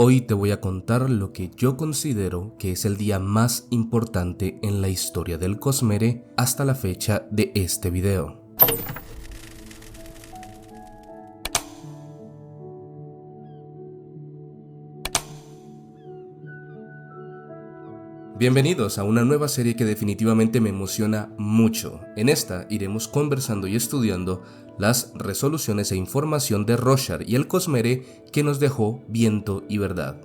Hoy te voy a contar lo que yo considero que es el día más importante en la historia del Cosmere hasta la fecha de este video. Bienvenidos a una nueva serie que definitivamente me emociona mucho. En esta iremos conversando y estudiando las resoluciones e información de Roshar y el Cosmere que nos dejó Viento y Verdad.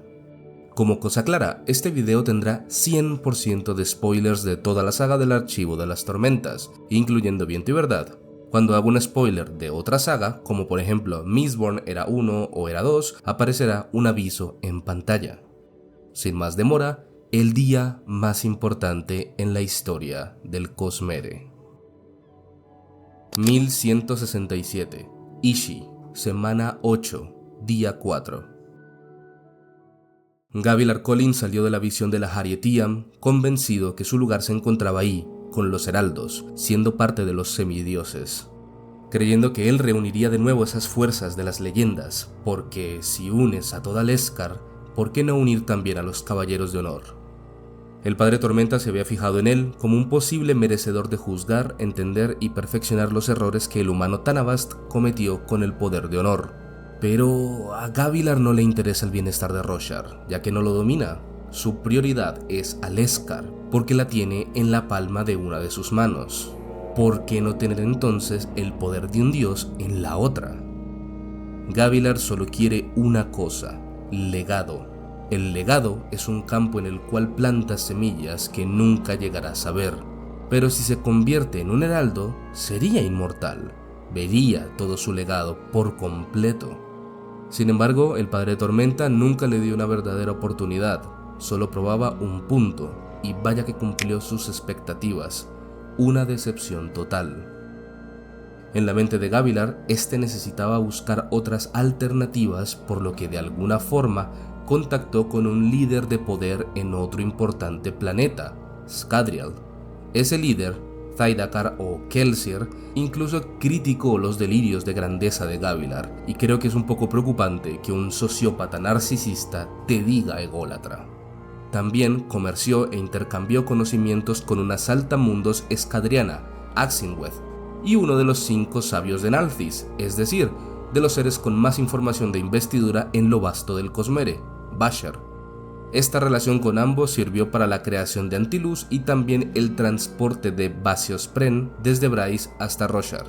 Como cosa clara, este video tendrá 100% de spoilers de toda la saga del Archivo de las Tormentas, incluyendo Viento y Verdad. Cuando hago un spoiler de otra saga, como por ejemplo Mistborn Era 1 o Era 2, aparecerá un aviso en pantalla. Sin más demora, el día más importante en la historia del Cosmere. 1167. Ishi, semana 8, día 4. Gavilar Collin salió de la visión de la Harietiam, convencido que su lugar se encontraba ahí, con los heraldos, siendo parte de los semidioses. Creyendo que él reuniría de nuevo esas fuerzas de las leyendas, porque si unes a toda Leskar, ¿por qué no unir también a los Caballeros de Honor? El Padre Tormenta se había fijado en él como un posible merecedor de juzgar, entender y perfeccionar los errores que el humano Tanavast cometió con el poder de honor. Pero a Gavilar no le interesa el bienestar de Roshar, ya que no lo domina. Su prioridad es a Leskar, porque la tiene en la palma de una de sus manos. ¿Por qué no tener entonces el poder de un dios en la otra? Gavilar solo quiere una cosa: legado. El legado es un campo en el cual plantas semillas que nunca llegarás a ver, pero si se convierte en un heraldo, sería inmortal, vería todo su legado por completo. Sin embargo, el Padre Tormenta nunca le dio una verdadera oportunidad, solo probaba un punto, y vaya que cumplió sus expectativas, una decepción total. En la mente de Gavilar, este necesitaba buscar otras alternativas, por lo que de alguna forma contactó con un líder de poder en otro importante planeta, Scadrial. Ese líder, Thaidakar o Kelsier, incluso criticó los delirios de grandeza de Gavilar, y creo que es un poco preocupante que un sociópata narcisista te diga ególatra. También comerció e intercambió conocimientos con una saltamundos escadriana, Axinweth, y uno de los 5 sabios de Nalthis, es decir, de los seres con más información de investidura en lo vasto del Cosmere, Bashar. Esta relación con ambos sirvió para la creación de Antilus y también el transporte de Basio-Spren desde Bryce hasta Roshar.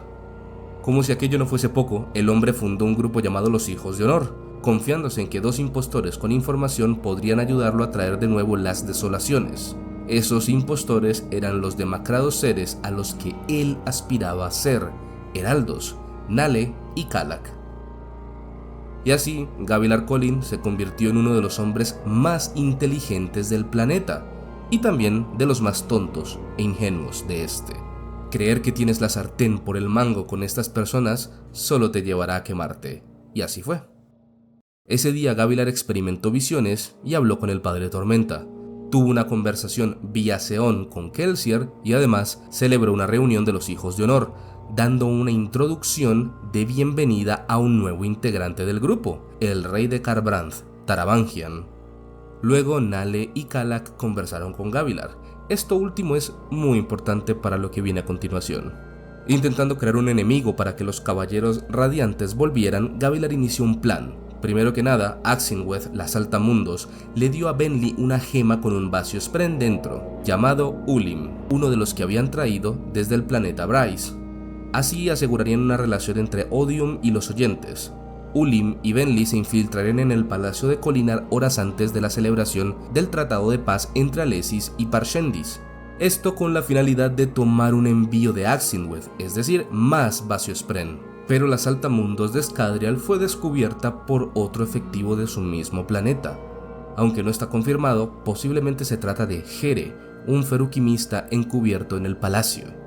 Como si aquello no fuese poco, el hombre fundó un grupo llamado los Hijos de Honor, confiándose en que 2 impostores con información podrían ayudarlo a traer de nuevo las desolaciones. Esos impostores eran los demacrados seres a los que él aspiraba a ser, heraldos, Nale y Kalak. Y así, Gavilar Collin se convirtió en uno de los hombres más inteligentes del planeta, y también de los más tontos e ingenuos de este. Creer que tienes la sartén por el mango con estas personas solo te llevará a quemarte, y así fue. Ese día Gavilar experimentó visiones y habló con el Padre Tormenta. Tuvo una conversación vía Seón con Kelsier y además celebró una reunión de los Hijos de Honor, dando una introducción de bienvenida a un nuevo integrante del grupo, el rey de Kharbranth, Taravangian. Luego Nale y Kalak conversaron con Gavilar. Esto último es muy importante para lo que viene a continuación. Intentando crear un enemigo para que los caballeros radiantes volvieran, Gavilar inició un plan. Primero que nada, Axinweth, la saltamundos, le dio a Venli una gema con un Basio-Spren dentro, llamado Ulim, uno de los que habían traído desde el planeta Bryce. Así asegurarían una relación entre Odium y los oyentes. Ulim y Venli se infiltrarían en el palacio de Kholinar horas antes de la celebración del Tratado de Paz entre Alesis y Parshendis. Esto con la finalidad de tomar un envío de Axinweth, es decir, más Basio-Spren. Pero la saltamundos de Scadrial fue descubierta por otro efectivo de su mismo planeta. Aunque no está confirmado, posiblemente se trata de Here, un feruquimista encubierto en el palacio.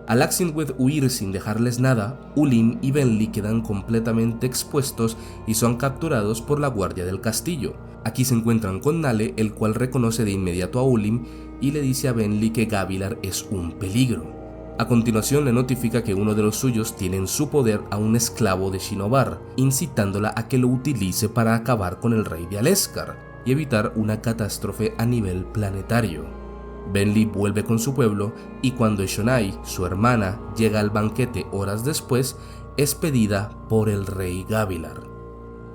Al Axinweth huir sin dejarles nada, Ulim y Venli quedan completamente expuestos y son capturados por la guardia del castillo. Aquí se encuentran con Nale, el cual reconoce de inmediato a Ulim y le dice a Venli que Gavilar es un peligro. A continuación le notifica que uno de los suyos tiene en su poder a un esclavo de Shinobar, incitándola a que lo utilice para acabar con el rey de Aleskar y evitar una catástrofe a nivel planetario. Benli vuelve con su pueblo y cuando Eshonai, su hermana, llega al banquete horas después, es pedida por el rey Gavilar.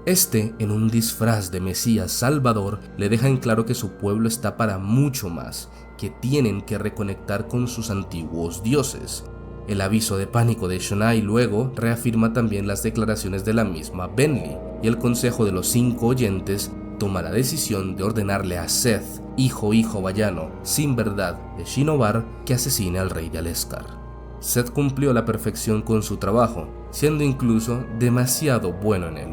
Este, en un disfraz de Mesías Salvador, le deja en claro que su pueblo está para mucho más, que tienen que reconectar con sus antiguos dioses. El aviso de pánico de Eshonai luego reafirma también las declaraciones de la misma Benli, y el consejo de los 5 oyentes toma la decisión de ordenarle a Seth, hijo vallano, sin verdad de Shinobar, que asesine al rey de Aleskar. Seth cumplió a la perfección con su trabajo, siendo incluso demasiado bueno en él.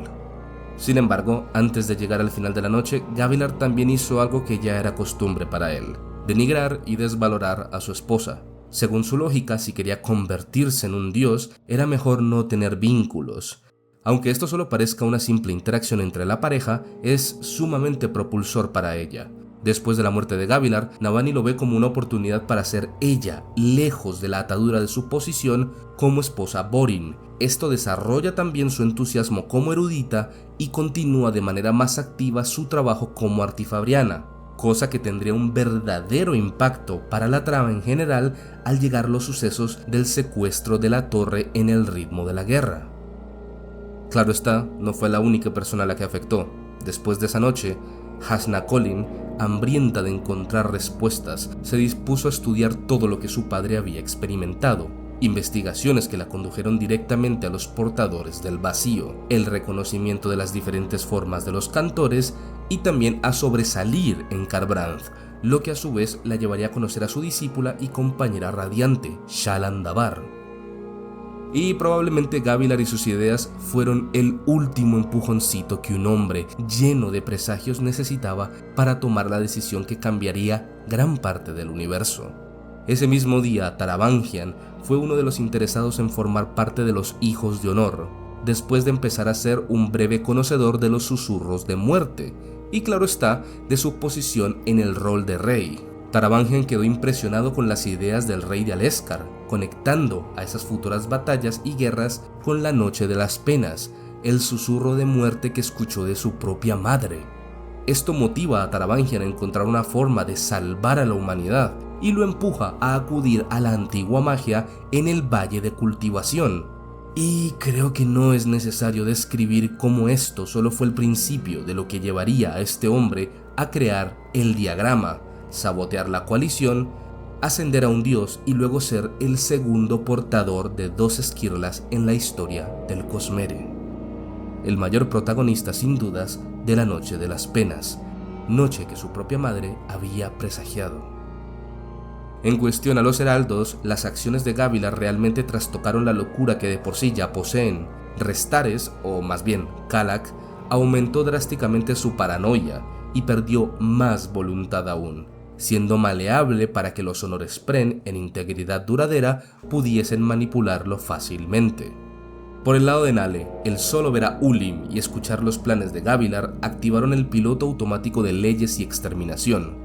Sin embargo, antes de llegar al final de la noche, Gavilar también hizo algo que ya era costumbre para él: denigrar y desvalorar a su esposa. Según su lógica, si quería convertirse en un dios, era mejor no tener vínculos. Aunque esto solo parezca una simple interacción entre la pareja, es sumamente propulsor para ella. Después de la muerte de Gavilar, Navani lo ve como una oportunidad para ser ella, lejos de la atadura de su posición como esposa Borin. Esto desarrolla también su entusiasmo como erudita y continúa de manera más activa su trabajo como artifabriana, cosa que tendría un verdadero impacto para la trama en general al llegar los sucesos del secuestro de la torre en el ritmo de la guerra. Claro está, no fue la única persona a la que afectó. Después de esa noche, Hasna Colin, hambrienta de encontrar respuestas, se dispuso a estudiar todo lo que su padre había experimentado, investigaciones que la condujeron directamente a los portadores del vacío, el reconocimiento de las diferentes formas de los cantores y también a sobresalir en Kharbranth, lo que a su vez la llevaría a conocer a su discípula y compañera radiante, Shallan Dabar. Y probablemente Gavilar y sus ideas fueron el último empujoncito que un hombre lleno de presagios necesitaba para tomar la decisión que cambiaría gran parte del universo. Ese mismo día, Taravangian fue uno de los interesados en formar parte de los Hijos de Honor, después de empezar a ser un breve conocedor de los susurros de muerte, y claro está, de su posición en el rol de rey. Taravangian quedó impresionado con las ideas del rey de Aleskar, conectando a esas futuras batallas y guerras con la Noche de las Penas, el susurro de muerte que escuchó de su propia madre. Esto motiva a Taravangian a encontrar una forma de salvar a la humanidad y lo empuja a acudir a la antigua magia en el Valle de Cultivación. Y creo que no es necesario describir cómo esto solo fue el principio de lo que llevaría a este hombre a crear el diagrama, sabotear la coalición, ascender a un dios y luego ser el segundo portador de 2 esquirlas en la historia del Cosmere. El mayor protagonista sin dudas de la Noche de las Penas, noche que su propia madre había presagiado. En cuestión a los heraldos, las acciones de Gavilar realmente trastocaron la locura que de por sí ya poseen. Restares, o más bien Khalak, aumentó drásticamente su paranoia y perdió más voluntad aún, siendo maleable para que los honores Pren en integridad duradera pudiesen manipularlo fácilmente. Por el lado de Nale, el solo ver a Ulim y escuchar los planes de Gavilar activaron el piloto automático de leyes y exterminación.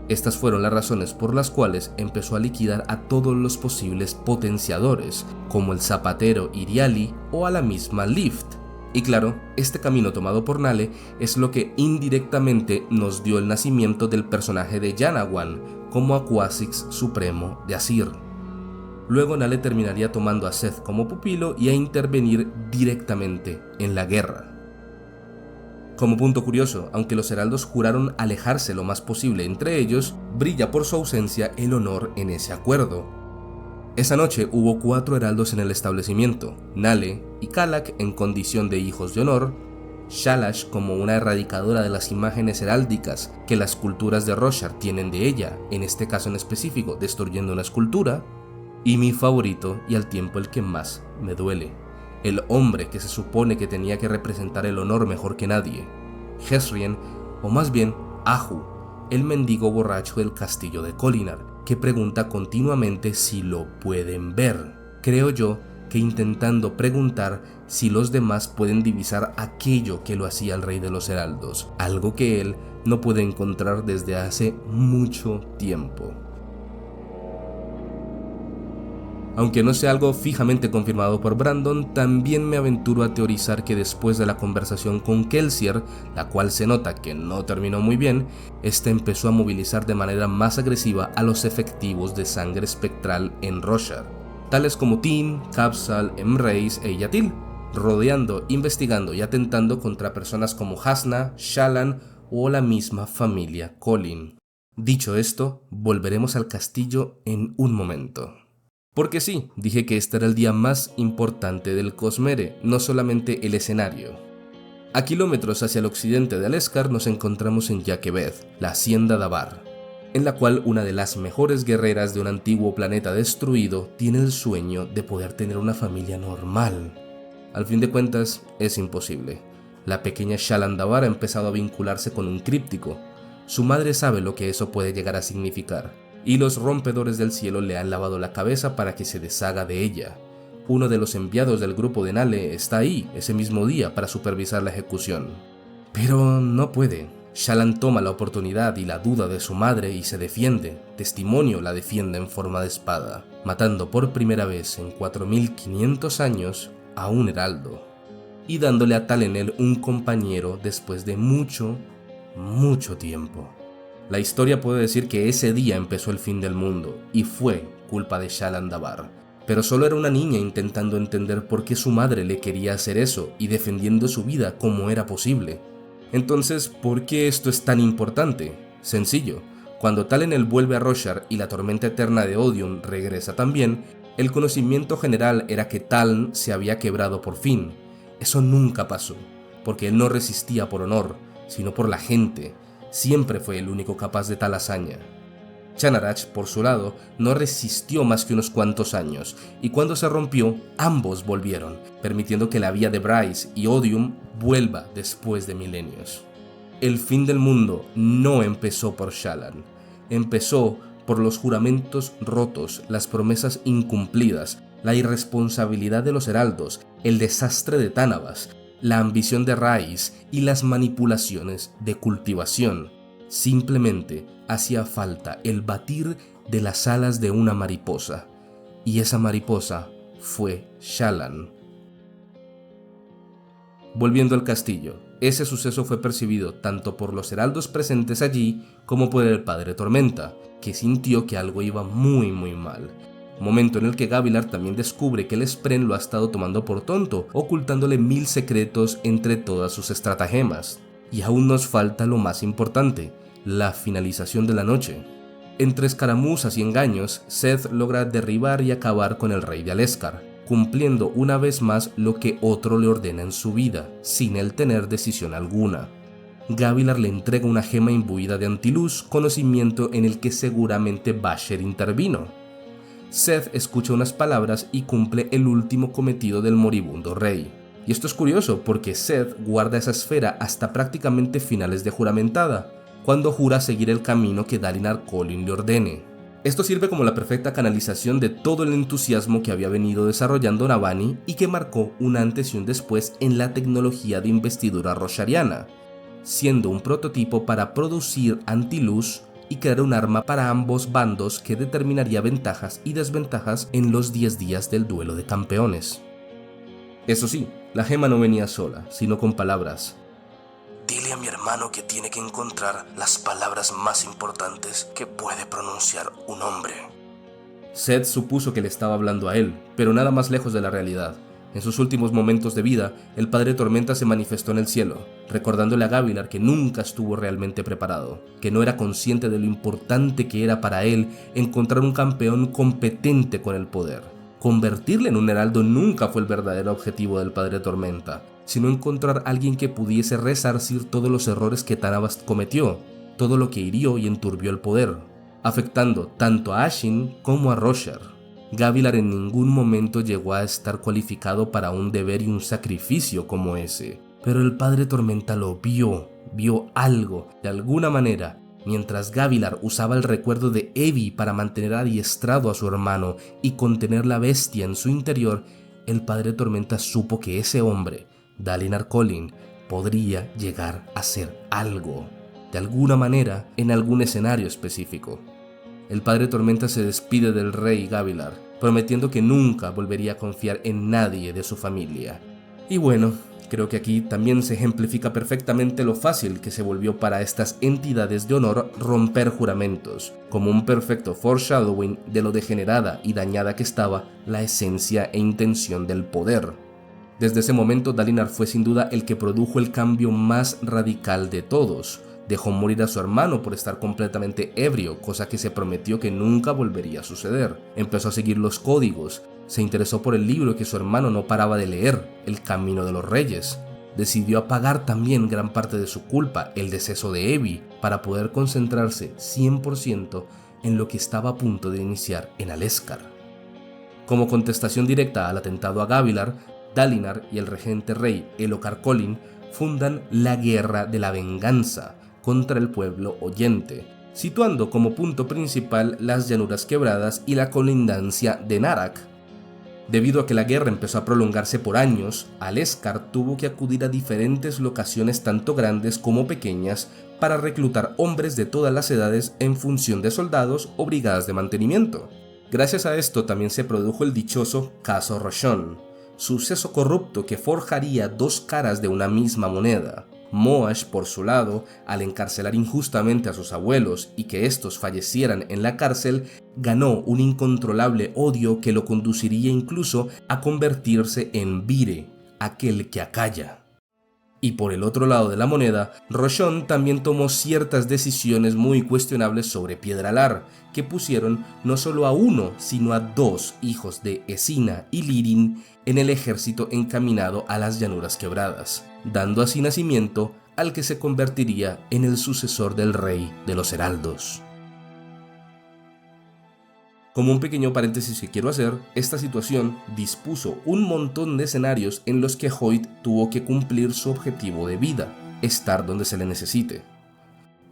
Estas fueron las razones por las cuales empezó a liquidar a todos los posibles potenciadores, como el zapatero Iriali o a la misma Lift. Y claro, este camino tomado por Nale es lo que indirectamente nos dio el nacimiento del personaje de Yanawan como Aquasix Supremo de Asyr. Luego Nale terminaría tomando a Seth como pupilo y a intervenir directamente en la guerra. Como punto curioso, aunque los heraldos juraron alejarse lo más posible entre ellos, brilla por su ausencia el honor en ese acuerdo. Esa noche hubo 4 heraldos en el establecimiento: Nale y Khalak en condición de hijos de honor, Shalash como una erradicadora de las imágenes heráldicas que las culturas de Roshar tienen de ella, en este caso en específico destruyendo una escultura, y mi favorito y al tiempo el que más me duele, el hombre que se supone que tenía que representar el honor mejor que nadie, Hezrien, o más bien Ahu, el mendigo borracho del castillo de Kholinar, que pregunta continuamente si lo pueden ver. Creo yo que intentando preguntar si los demás pueden divisar aquello que lo hacía el rey de los heraldos, algo que él no puede encontrar desde hace mucho tiempo. Aunque no sea algo fijamente confirmado por Brandon, también me aventuro a teorizar que después de la conversación con Kelsier, la cual se nota que no terminó muy bien, este empezó a movilizar de manera más agresiva a los efectivos de sangre espectral en Roshar, tales como Tim, Capsal, Emrys e Yatil, rodeando, investigando y atentando contra personas como Hasna, Shallan o la misma familia Colin. Dicho esto, volveremos al castillo en un momento. Porque sí, dije que este era el día más importante del Cosmere, no solamente el escenario. A kilómetros hacia el occidente de Aleskar nos encontramos en Yakebeth, la hacienda Davar, en la cual una de las mejores guerreras de un antiguo planeta destruido tiene el sueño de poder tener una familia normal. Al fin de cuentas, es imposible. La pequeña Shallan Davar ha empezado a vincularse con un críptico. Su madre sabe lo que eso puede llegar a significar, y los rompedores del cielo le han lavado la cabeza para que se deshaga de ella. Uno de los enviados del grupo de Nale está ahí ese mismo día para supervisar la ejecución. Pero no puede. Shallan toma la oportunidad y la duda de su madre y se defiende. Testimonio la defiende en forma de espada, matando por primera vez en 4500 años a un heraldo, y dándole a Talenel un compañero después de mucho tiempo. La historia puede decir que ese día empezó el fin del mundo, y fue culpa de Shallan Davar, pero solo era una niña intentando entender por qué su madre le quería hacer eso y defendiendo su vida como era posible. Entonces, ¿por qué esto es tan importante? Sencillo, cuando Talenel vuelve a Roshar y la tormenta eterna de Odium regresa también, el conocimiento general era que Taln se había quebrado por fin. Eso nunca pasó, porque él no resistía por honor, sino por la gente. Siempre fue el único capaz de tal hazaña. Shanarach, por su lado, no resistió más que unos cuantos años, y cuando se rompió, ambos volvieron, permitiendo que la vía de Bryce y Odium vuelva después de milenios. El fin del mundo no empezó por Shallan, empezó por los juramentos rotos, las promesas incumplidas, la irresponsabilidad de los heraldos, el desastre de Tanavas, la ambición de Rhys y las manipulaciones de cultivación. Simplemente hacía falta el batir de las alas de una mariposa, y esa mariposa fue Shallan. Volviendo al castillo, ese suceso fue percibido tanto por los heraldos presentes allí como por el Padre Tormenta, que sintió que algo iba muy mal. Momento en el que Gavilar también descubre que el Spren lo ha estado tomando por tonto, ocultándole 1000 secretos entre todas sus estratagemas. Y aún nos falta lo más importante, la finalización de la noche. Entre escaramuzas y engaños, Szeth logra derribar y acabar con el rey de Aleskar, cumpliendo una vez más lo que otro le ordena en su vida, sin él tener decisión alguna. Gavilar le entrega una gema imbuida de antiluz, conocimiento en el que seguramente Basher intervino. Szeth escucha unas palabras y cumple el último cometido del moribundo rey. Y esto es curioso porque Szeth guarda esa esfera hasta prácticamente finales de juramentada, cuando jura seguir el camino que Dalinar Kholin le ordene. Esto sirve como la perfecta canalización de todo el entusiasmo que había venido desarrollando Navani y que marcó un antes y un después en la tecnología de investidura roshariana, siendo un prototipo para producir antiluz y crear un arma para ambos bandos que determinaría ventajas y desventajas en los 10 días del duelo de campeones. Eso sí, la gema no venía sola, sino con palabras. Dile a mi hermano que tiene que encontrar las palabras más importantes que puede pronunciar un hombre. Szeth supuso que le estaba hablando a él, pero nada más lejos de la realidad. En sus últimos momentos de vida, el Padre Tormenta se manifestó en el cielo, recordándole a Gavilar que nunca estuvo realmente preparado, que no era consciente de lo importante que era para él encontrar un campeón competente con el poder. Convertirle en un heraldo nunca fue el verdadero objetivo del Padre Tormenta, sino encontrar a alguien que pudiese resarcir todos los errores que Tanavas cometió, todo lo que hirió y enturbió el poder, afectando tanto a Ashin como a Roshar. Gavilar en ningún momento llegó a estar cualificado para un deber y un sacrificio como ese, pero el Padre Tormenta lo vio algo, de alguna manera, mientras Gavilar usaba el recuerdo de Evi para mantener adiestrado a su hermano y contener la bestia en su interior. El Padre Tormenta supo que ese hombre, Dalinar Kholin, podría llegar a ser algo, de alguna manera, en algún escenario específico. el padre Tormenta se despide del rey Gavilar, prometiendo que nunca volvería a confiar en nadie de su familia. Y bueno, creo que aquí también se ejemplifica perfectamente lo fácil que se volvió para estas entidades de honor romper juramentos, como un perfecto foreshadowing de lo degenerada y dañada que estaba la esencia e intención del poder. Desde ese momento, Dalinar fue sin duda el que produjo el cambio más radical de todos. Dejó morir a su hermano por estar completamente ebrio, cosa que se prometió que nunca volvería a suceder. Empezó a seguir los códigos, se interesó por el libro que su hermano no paraba de leer, El Camino de los Reyes. Decidió apagar también gran parte de su culpa, el deceso de Evie, para poder concentrarse 100% en lo que estaba a punto de iniciar en Aleskar. Como contestación directa al atentado a Gavilar, Dalinar y el regente rey Elhokar Collin fundan la Guerra de la Venganza contra el pueblo oyente, situando como punto principal las llanuras quebradas y la colindancia de Narak. Debido a que la guerra empezó a prolongarse por años, Aleskar tuvo que acudir a diferentes locaciones tanto grandes como pequeñas para reclutar hombres de todas las edades en función de soldados o brigadas de mantenimiento. Gracias a esto también se produjo el dichoso Caso Roshon, suceso corrupto que forjaría dos caras de una misma moneda. Moash, por su lado, al encarcelar injustamente a sus abuelos y que estos fallecieran en la cárcel, ganó un incontrolable odio que lo conduciría incluso a convertirse en Vire, aquel que acalla. Y por el otro lado de la moneda, Roshon también tomó ciertas decisiones muy cuestionables sobre Piedralar, que pusieron no solo a uno, sino a dos hijos de Esina y Lirin en el ejército encaminado a las llanuras quebradas, dando así nacimiento al que se convertiría en el sucesor del rey de los heraldos. Como un pequeño paréntesis que quiero hacer, esta situación dispuso un montón de escenarios en los que Hoyt tuvo que cumplir su objetivo de vida, estar donde se le necesite.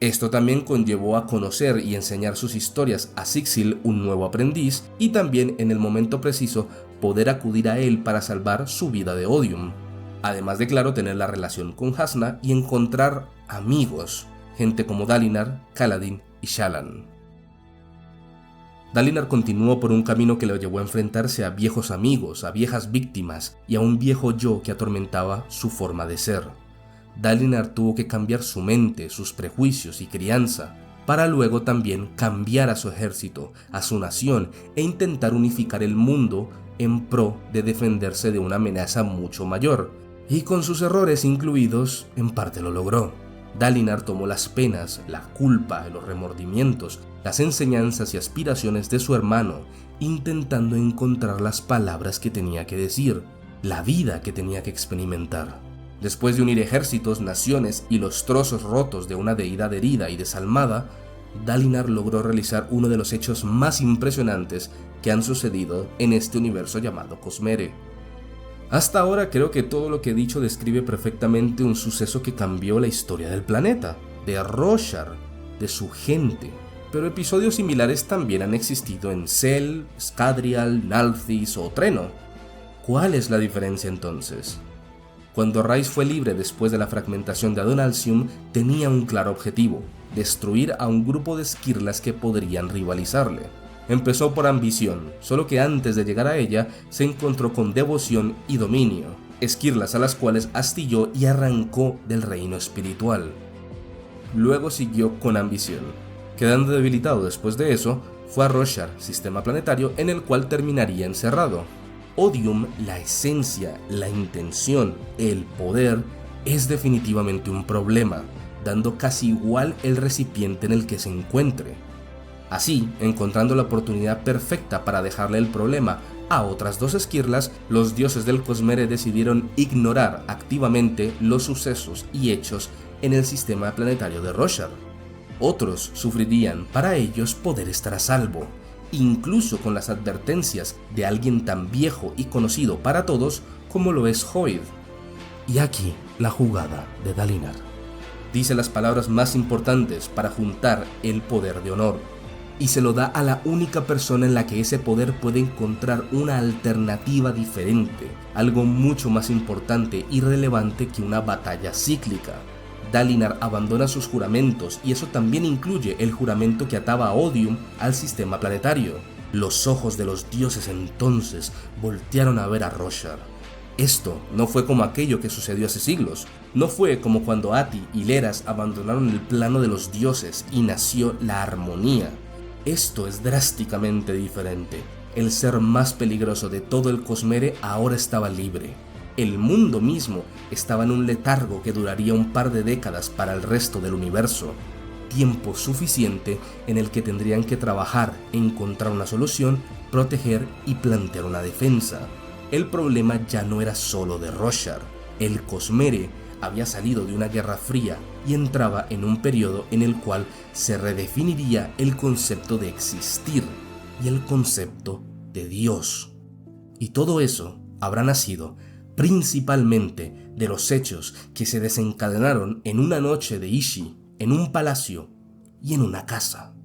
Esto también conllevó a conocer y enseñar sus historias a Sixil, un nuevo aprendiz, y también en el momento preciso poder acudir a él para salvar su vida de Odium. Además de, claro, tener la relación con Jasnah y encontrar amigos, gente como Dalinar, Kaladin y Shallan. Dalinar continuó por un camino que lo llevó a enfrentarse a viejos amigos, a viejas víctimas y a un viejo yo que atormentaba su forma de ser. Dalinar tuvo que cambiar su mente, sus prejuicios y crianza, para luego también cambiar a su ejército, a su nación e intentar unificar el mundo en pro de defenderse de una amenaza mucho mayor. Y con sus errores incluidos, en parte lo logró. Dalinar tomó las penas, la culpa, los remordimientos, las enseñanzas y aspiraciones de su hermano, intentando encontrar las palabras que tenía que decir, la vida que tenía que experimentar. Después de unir ejércitos, naciones y los trozos rotos de una deidad herida y desalmada, Dalinar logró realizar uno de los hechos más impresionantes que han sucedido en este universo llamado Cosmere. Hasta ahora creo que todo lo que he dicho describe perfectamente un suceso que cambió la historia del planeta, de Roshar, de su gente. Pero episodios similares también han existido en Cel, Scadrial, Nalthis o Treno. ¿Cuál es la diferencia entonces? Cuando Rhys fue libre después de la fragmentación de Adonalsium, tenía un claro objetivo: destruir a un grupo de esquirlas que podrían rivalizarle. Empezó por ambición, solo que antes de llegar a ella se encontró con devoción y dominio, esquirlas a las cuales astilló y arrancó del reino espiritual. Luego siguió con ambición. Quedando debilitado después de eso, fue a Roshar, sistema planetario en el cual terminaría encerrado. Odium, la esencia, la intención, el poder, es definitivamente un problema, dando casi igual el recipiente en el que se encuentre. Así, encontrando la oportunidad perfecta para dejarle el problema a otras dos esquirlas, los dioses del Cosmere decidieron ignorar activamente los sucesos y hechos en el sistema planetario de Roshar. Otros sufrirían para ellos poder estar a salvo, incluso con las advertencias de alguien tan viejo y conocido para todos como lo es Hoid. Y aquí la jugada de Dalinar. Dice las palabras más importantes para juntar el poder de honor, y se lo da a la única persona en la que ese poder puede encontrar una alternativa diferente, algo mucho más importante y relevante que una batalla cíclica. Dalinar abandona sus juramentos y eso también incluye el juramento que ataba a Odium al sistema planetario. Los ojos de los dioses entonces voltearon a ver a Roshar. Esto no fue como aquello que sucedió hace siglos. No fue como cuando Ati y Leras abandonaron el plano de los dioses y nació la armonía. Esto es drásticamente diferente. El ser más peligroso de todo el Cosmere ahora estaba libre. El mundo mismo estaba en un letargo que duraría un par de décadas para el resto del universo. Tiempo suficiente en el que tendrían que trabajar, encontrar una solución, proteger y plantear una defensa. El problema ya no era solo de Roshar. El Cosmere había salido de una guerra fría y entraba en un periodo en el cual se redefiniría el concepto de existir y el concepto de Dios. Y todo eso habrá nacido principalmente de los hechos que se desencadenaron en una noche de Ishi, en un palacio y en una casa.